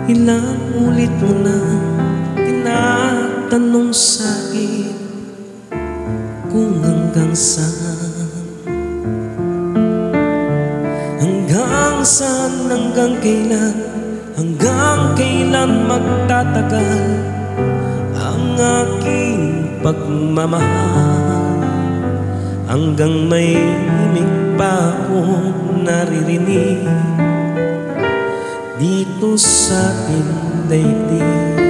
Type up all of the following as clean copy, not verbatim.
Ilang ulit mo na tinatanong sa'kin kung hanggang saan, hanggang saan, hanggang kailan magtatagal ang aking pagmamahal, hanggang may himig pa akong naririnig dito sa ating daigdig,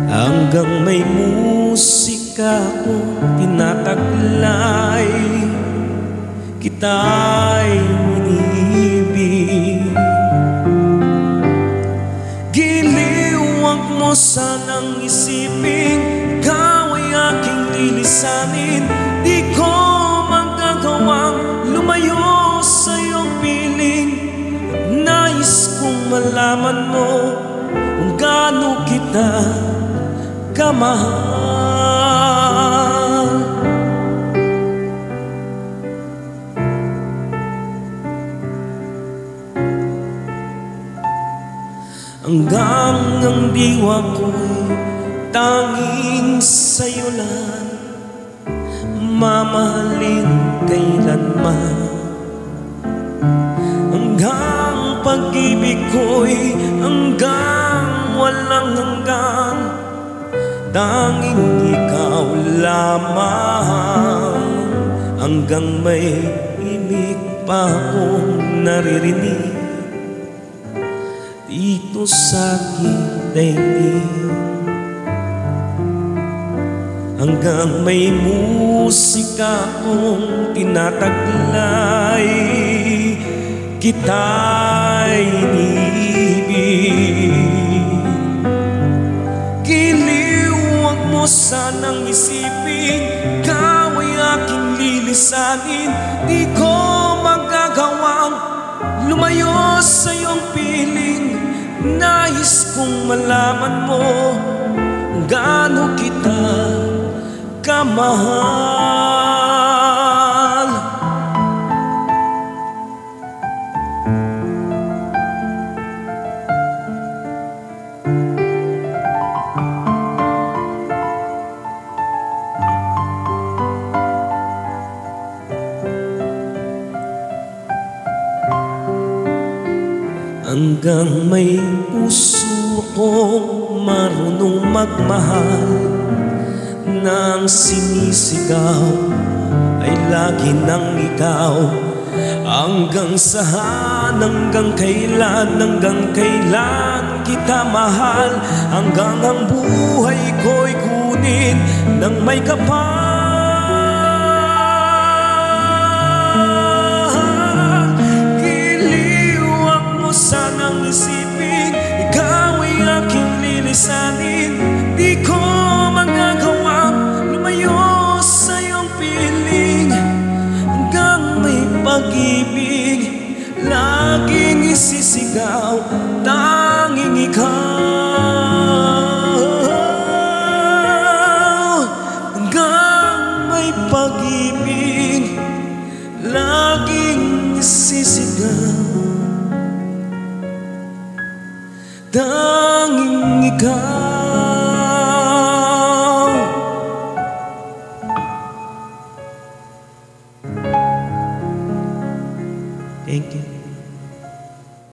hanggang may musika akong tinataglay, kita'y inibig. Giliw, wag mo sanang isipin ikaw ay aking lilisanin. Di ko magagawang lumayo sa iyong piling. Nais kong malaman mo kung gaano kita kamahal. Hanggang ang diwa ko'y tanging sa'yo lang mamahalin kailanman. Hanggang pag-ibig ko'y hanggang walang hanggan, tanging ikaw lamang. Hanggang may himig pa akong naririnig dito sa aking daigdig, hanggang may musika akong tinataglay, kita'y inibig. Giliw, wag mo sanang isipin ikaw ay aking lilisanin. Di ko magagawang lumayo sa iyong piling. Nais kong malaman mo kung gaano kita kamahal. Hanggang may puso akong marunong magmahal, nang sinisigaw ay lagi nang ikaw. Hanggang saan, hanggang kailan kita mahal, hanggang ang buhay ko'y kunin ng may kapal. Sanang isipin ikaw ay aking lilisanin. Di ko magagawang lumayo sa iyong piling. Hanggang may pag-ibig laging isisigaw, tanging ikaw. Hanggang may pag-ibig laging isisigaw, tanging ikaw. Thank you.